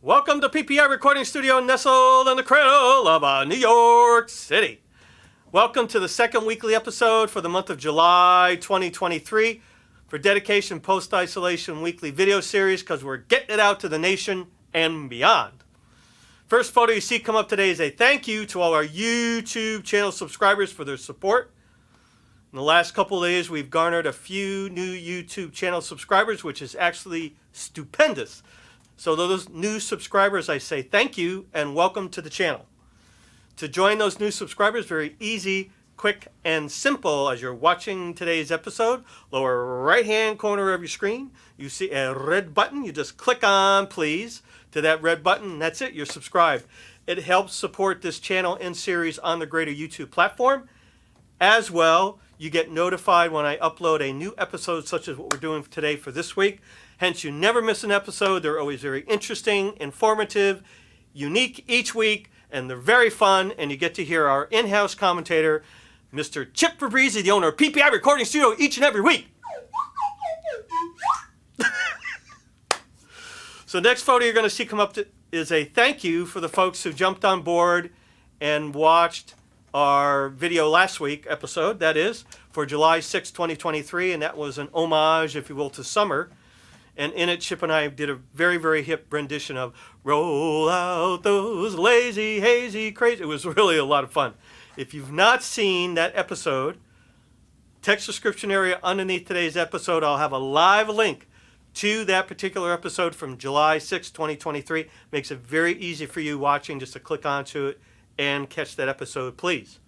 Welcome to PPI Recording Studio nestled in the cradle of New York City. Welcome to the second weekly episode for the month of July 2023 for Dedication Post-Isolation Weekly Video Series because we're getting it out to the nation and beyond. First photo you see come up today is a thank you to all our YouTube channel subscribers for their support. In the last couple of days, we've garnered a few new YouTube channel subscribers, which is actually stupendous. So those new subscribers, I say thank you and welcome to the channel. To join those new subscribers, very easy, quick, and simple. As you're watching today's episode, lower right-hand corner of your screen, you see a red button. You just click on, please, to that red button. That's it. You're subscribed. It helps support this channel and series on the greater YouTube platform. As well, you get notified when I upload a new episode, such as what we're doing today for this week. Hence, you never miss an episode. They're always very interesting, informative, unique each week, and they're very fun. And you get to hear our in-house commentator, Mr. Chip Fabrizi, the owner of PPI Recording Studio, each and every week. So next photo you're going to see come up is a thank you for the folks who jumped on board and watched our video last week episode, that is, for July 6, 2023, and that was an homage, if you will, to summer. And in it, Chip and I did a very, very hip rendition of Roll Out Those Lazy, Hazy, Crazy. It was really a lot of fun. If you've not seen that episode, text description area underneath today's episode, I'll have a live link to that particular episode from July 6, 2023. Makes it very easy for you watching just to click onto it and catch that episode, please.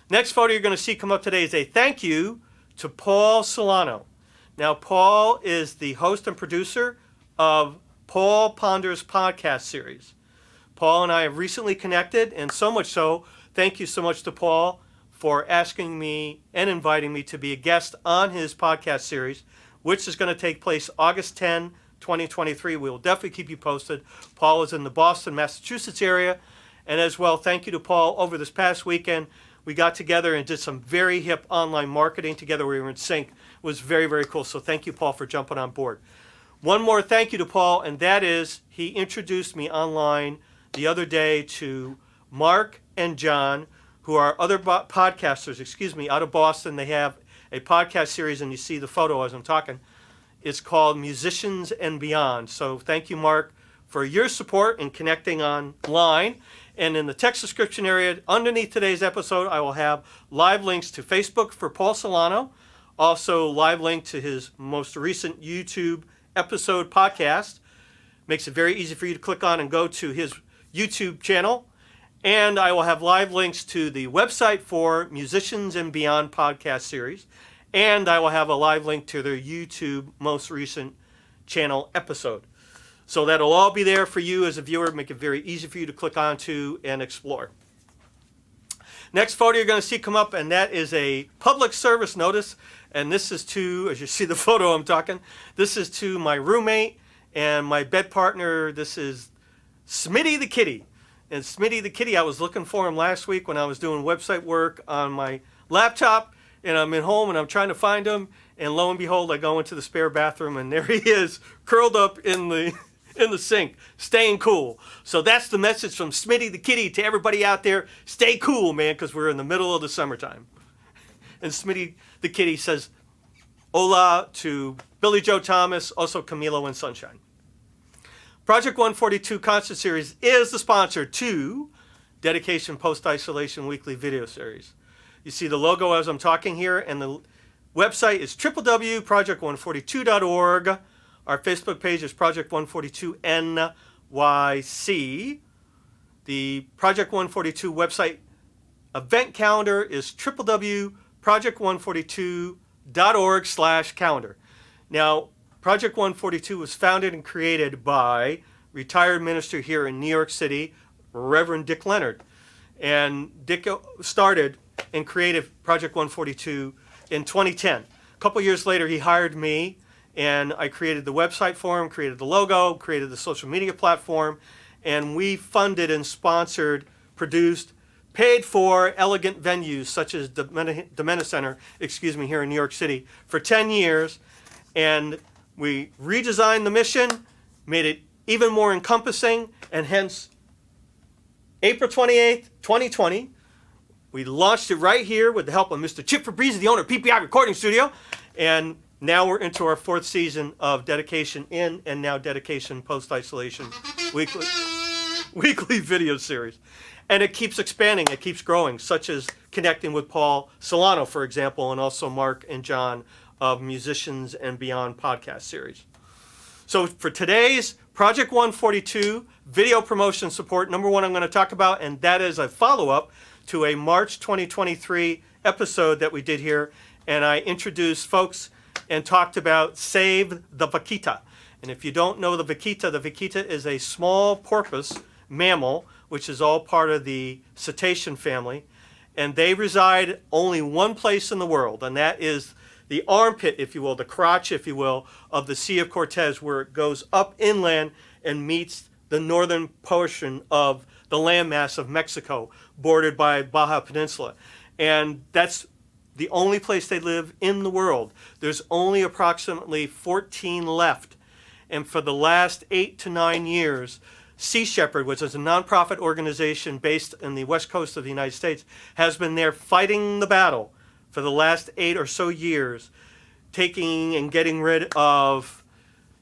Next photo you're going to see come up today is a thank you to Paul Solano. Now, Paul is the host and producer of Paul Ponders podcast series. Paul and I have recently connected, and so much so, thank you so much to Paul for asking me and inviting me to be a guest on his podcast series, which is going to take place August 10, 2023. We will definitely keep you posted. Paul is in the Boston, Massachusetts area. And as well, thank you to Paul. Over this past weekend, we got together and did some very hip online marketing together. We were in sync. It was very, very cool. So thank you, Paul, for jumping on board. One more thank you to Paul, and that is he introduced me online the other day to Mark and John, who are other podcasters, out of Boston. They have a podcast series, and you see the photo as I'm talking. It's called Musicians and Beyond. So thank you, Mark, for your support in connecting online. And in the text description area underneath today's episode, I will have live links to Facebook for Paul Solano, also live link to his most recent YouTube episode podcast. Makes it very easy for you to click on and go to his YouTube channel. And I will have live links to the website for Musicians and Beyond podcast series. And I will have a live link to their YouTube most recent channel episode. So that'll all be there for you as a viewer, make it very easy for you to click onto and explore. Next photo you're going to see come up, and that is a public service notice. And this is to, as you see the photo I'm talking, this is to my roommate and my bed partner. This is SMITTY the kitty. And SMITTY the kitty, I was looking for him last week when I was doing website work on my laptop. And I'm at home and I'm trying to find him. And lo and behold, I go into the spare bathroom and there he is, curled up in the sink, staying cool. So that's the message from SMITTY the kitty to everybody out there. Stay cool, man, because we're in the middle of the summertime. And SMITTY the kitty says hola to Billy Joe Thomas, also Camilo and Sunshine. Project 142 Concert Series is the sponsor to Dedication Post-Isolation Weekly Video Series. You see the logo as I'm talking here, and the website is www.project142.org. Our Facebook page is Project 142 NYC. The Project 142 website event calendar is www.project142.org/calendar. Now, Project 142 was founded and created by retired minister here in New York City, Reverend Dick Leonard. And Dick started and created Project 142 in 2010. A couple years later, he hired me, and I created the website for him, created the logo, created the social media platform, and we funded and sponsored, produced, paid for elegant venues such as the Domena Center, here in New York City for 10 years. And we redesigned the mission, made it even more encompassing, and hence April 28th, 2020, we launched it right here with the help of Mr. Chip Fabrizi, the owner of PPI Recording Studio, and now we're into our 4th season of dedication in and now dedication post-isolation weekly video series. And it keeps expanding, it keeps growing, such as connecting with Paul Solano, for example, and also Mark and John of Musicians and Beyond podcast series. So for today's Project 142 video promotion support, number one I'm going to talk about, and that is a follow-up to a March 2023 episode that we did here, and I introduced folks and talked about Save the Vaquita. And if you don't know the Vaquita is a small porpoise mammal, which is all part of the cetacean family, and they reside only one place in the world, and that is the armpit, if you will, the crotch, if you will, of the Sea of Cortez, where it goes up inland and meets the northern portion of the landmass of Mexico, bordered by Baja Peninsula. And that's the only place they live in the world. There's only approximately 14 left. And for the last 8 to 9 years, Sea Shepherd, which is a nonprofit organization based in the west coast of the United States, has been there fighting the battle for the last 8 or so years, taking and getting rid of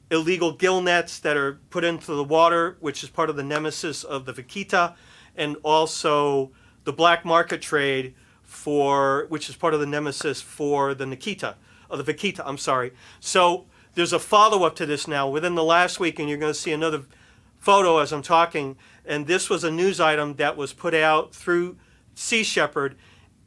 illegal gill nets that are put into the water, which is part of the nemesis of the Vaquita, and also the black market trade, which is part of the nemesis for the Vaquita, I'm sorry. So there's a follow-up to this now within the last week, and you're going to see another photo as I'm talking, and this was a news item that was put out through Sea Shepherd.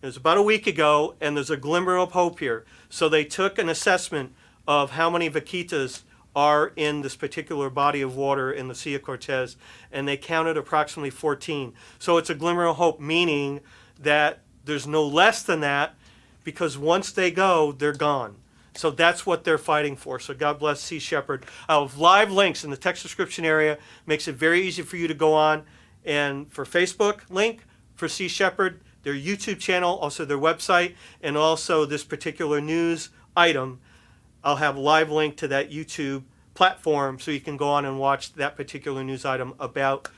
It was about a week ago, and there's a glimmer of hope here. So they took an assessment of how many vaquitas are in this particular body of water in the Sea of Cortez, and they counted approximately 14. So it's a glimmer of hope, meaning that there's no less than that, because once they go, they're gone. So that's what they're fighting for. So God bless Sea Shepherd. I'll have live links in the text description area. Makes it very easy for you to go on. And for Facebook link for Sea Shepherd, their YouTube channel, also their website, and also this particular news item, I'll have live link to that YouTube platform so you can go on and watch that particular news item about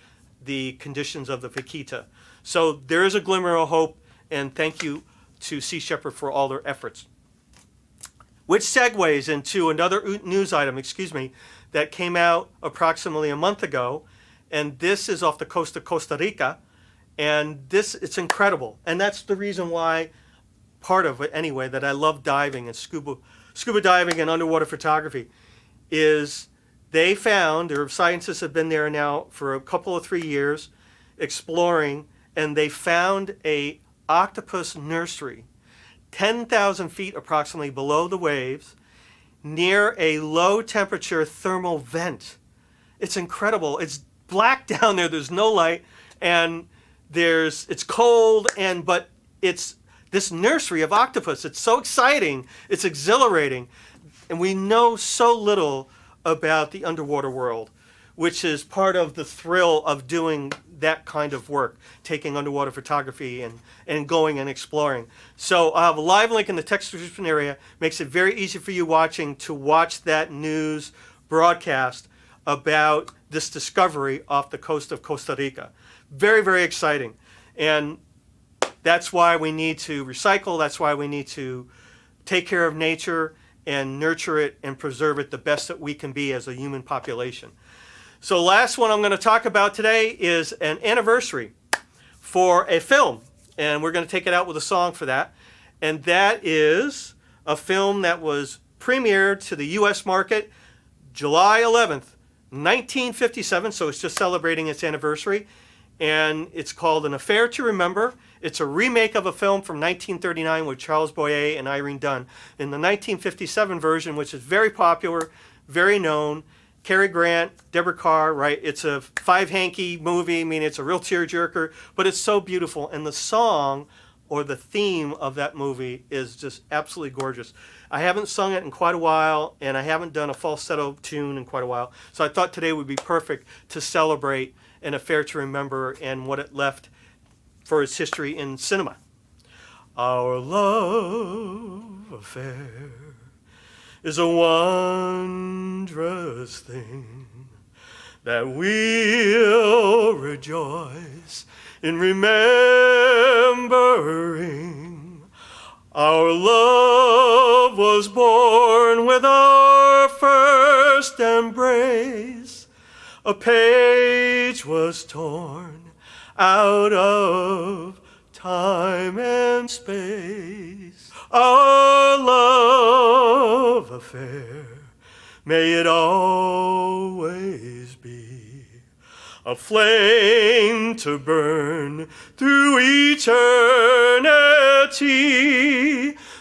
the conditions of the Vaquita. So there is a glimmer of hope, and thank you to Sea Shepherd for all their efforts. Which segues into another news item, that came out approximately a month ago, and this is off the coast of Costa Rica, and it's incredible. And that's the reason why, part of it anyway, that I love diving and scuba diving and underwater photography, is they found, their scientists have been there now for a couple of 3 years exploring, and they found a octopus nursery 10,000 feet approximately below the waves, near a low temperature thermal vent. It's incredible. It's black down there. There's no light, and it's cold, but it's this nursery of octopus. It's so exciting. It's exhilarating. And we know so little about the underwater world, which is part of the thrill of doing that kind of work, taking underwater photography and going and exploring. So I'll have a live link in the text description area. Makes it very easy for you watching to watch that news broadcast about this discovery off the coast of Costa Rica. Very, very exciting. And that's why we need to recycle. That's why we need to take care of nature and nurture it and preserve it the best that we can be as a human population. So last one I'm going to talk about today is an anniversary for a film. And we're going to take it out with a song for that. And that is a film that was premiered to the U.S. market July 11th, 1957. So it's just celebrating its anniversary. And it's called An Affair to Remember. It's a remake of a film from 1939 with Charles Boyer and Irene Dunne. In the 1957 version, which is very popular, very known, Cary Grant, Deborah Carr, right? It's a five-hanky movie. I mean, it's a real tearjerker, but it's so beautiful. And the song or the theme of that movie is just absolutely gorgeous. I haven't sung it in quite a while, and I haven't done a falsetto tune in quite a while. So I thought today would be perfect to celebrate An Affair to Remember and what it left for its history in cinema. Our love affair is a wondrous thing that we'll rejoice in remembering our love was born with our first embrace. A page was torn out of time and space. Our love affair, may it always be a flame to burn through eternity.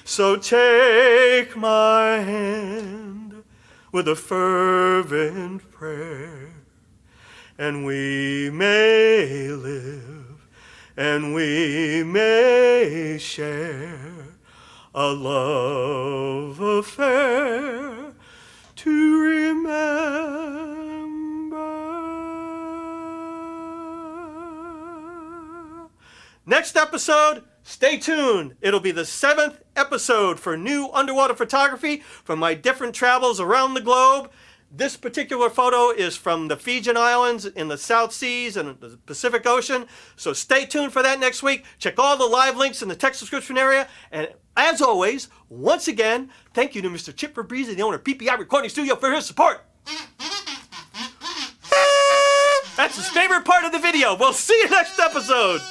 So take my hand with a fervent prayer, and we may live, and we may share a love affair to remember. Next episode, stay tuned. It'll be the 7th episode for new underwater photography from my different travels around the globe. This particular photo is from the Fijian Islands in the South Seas and the Pacific Ocean. So stay tuned for that next week. Check all the live links in the text description area. And as always, once again, thank you to Mr. Chip Fabrizi, the owner of PPI Recording Studio, for his support. That's his favorite part of the video. We'll see you next episode.